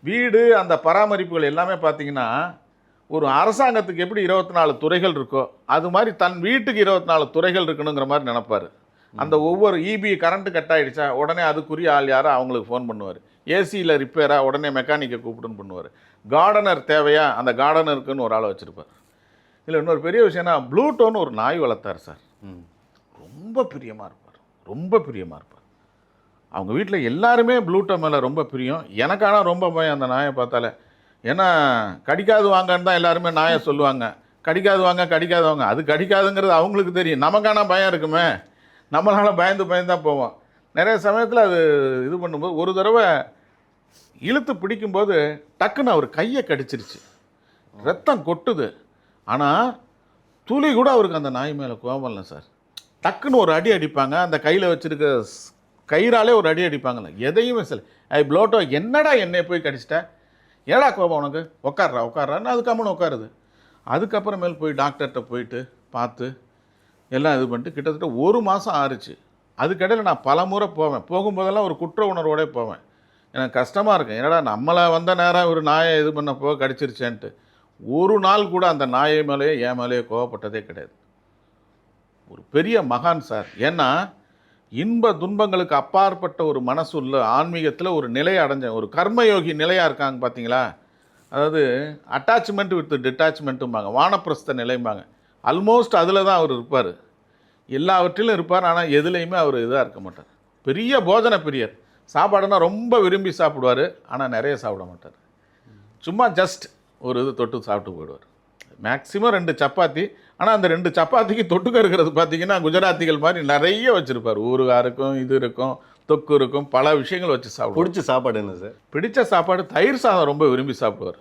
வீடு அந்த பராமரிப்புகள் எல்லாமே பார்த்தீங்கன்னா ஒரு அரசாங்கத்துக்கு எப்படி 24 துறைகள் இருக்கோ அது மாதிரி தன் வீட்டுக்கு 24 துறைகள் இருக்கணுங்கிற மாதிரி நினைப்பார். அந்த ஒவ்வொரு இபி கரண்ட்டு கட் ஆகிடுச்சா உடனே அதுக்குரிய ஆள் யாரோ அவங்களுக்கு ஃபோன் பண்ணுவார். ஏசியில் ரிப்பேராக உடனே மெக்கானிக்கை கூப்பிடுன்னு பண்ணுவார். கார்டனர் தேவையா அந்த கார்டனருக்குன்னு ஒரு ஆளை வச்சுருப்பார். இதில் இன்னொரு பெரிய விஷயம்னா ப்ளூட்டோன்னு ஒரு நாய் வளர்த்தார் சார். ரொம்ப பிரியமாக இருப்பார், ரொம்ப பிரியமாக இருப்பார். அவங்க வீட்டில் எல்லாருமே ப்ளூட்டோ மேலே ரொம்ப பிரியம். எனக்கான ரொம்ப பயம் அந்த நாயை பார்த்தாலே. ஏன்னா கடிக்காது வாங்கன்னு தான் எல்லாருமே நாயை சொல்லுவாங்க. கடிக்காது வாங்க கடிக்காது வாங்க, அது கடிக்காதுங்கிறது அவங்களுக்கு தெரியும். நமக்கான பயம் இருக்குமே, நம்மளால் பயந்து தான் போவோம். நிறைய சமயத்தில் அது இது பண்ணும்போது ஒரு தடவை இழுத்து பிடிக்கும்போது டக்குன்னு அவர் கையை கடிச்சிருச்சு, ரத்தம் கொட்டுது. ஆனால் துளி கூட அவருக்கு அந்த நாய் மேலே கோபம் இல்லை சார். டக்குன்னு ஒரு அடி அடிப்பாங்க, அந்த கையில் வச்சுருக்க கயிறாலே ஒரு அடி அடிப்பாங்கல்ல, எதையுமே சொல்ல. ப்ளூட்டோ என்னடா என்னை போய் கடிச்சிட்ட, ஏடா கோபம் உனக்கு, உட்காரான்னு அது கம்முன்னு உட்காருது. அதுக்கப்புறமேல் போய் டாக்டர்கிட்ட போயிட்டு பார்த்து எல்லாம் இது பண்ணிட்டு கிட்டத்தட்ட 1 மாதம் ஆறுச்சு. அதுக்கடையில் நான் பல முறை போவேன். போகும்போதெல்லாம் ஒரு குற்ற உணர்வோடே போவேன். எனக்கு கஷ்டமாக இருக்கும், என்னடா நம்மளை வந்த நேரம் ஒரு நாயை இது பண்ணப்போ கடிச்சிருச்சேன்ட்டு. ஒரு நாள் கூட அந்த நாயை மேலேயே என் மேலேயே கோவப்பட்டதே கிடையாது. ஒரு பெரிய மகான் சார். ஏன்னா இன்ப துன்பங்களுக்கு அப்பாற்பட்ட ஒரு மனசு உள்ள ஆன்மீகத்தில் ஒரு நிலையை அடைஞ்சேன். ஒரு கர்மயோகி நிலையாக இருக்காங்க பார்த்தீங்களா. அதாவது அட்டாச்மெண்ட் வித் டிட்டாச்மெண்ட்டும்பாங்க, வானப்பிரஸ்த நிலைம்பாங்க. ஆல்மோஸ்ட் அதில் தான் அவர் இருப்பார். எல்லாவற்றிலும் இருப்பார். ஆனால் எதுலேயுமே அவர் இதாக இருக்க மாட்டார். பெரிய போஜன பிரியர். சாப்பாடுனா ரொம்ப விரும்பி சாப்பிடுவார். ஆனால் நிறைய சாப்பிட மாட்டார். சும்மா ஜஸ்ட் ஒரு இது தொட்டு சாப்பிட்டு போயிடுவார். மேக்ஸிமம் 2 சப்பாத்தி. ஆனால் அந்த 2 சப்பாத்திக்கு தொட்டுக்க இருக்கிறது பார்த்தீங்கன்னா குஜராத்திகள் மாதிரி நிறைய வச்சுருப்பார். ஊறுகாய் இருக்கும், இது இருக்கும், தொக்கு இருக்கும், பல விஷயங்கள் வச்சு சாப்பிடுவார். பிடிச்ச சாப்பாடு என்ன சார்? பிடிச்ச சாப்பாடு தயிர் சாதம் ரொம்ப விரும்பி சாப்பிடுவார்.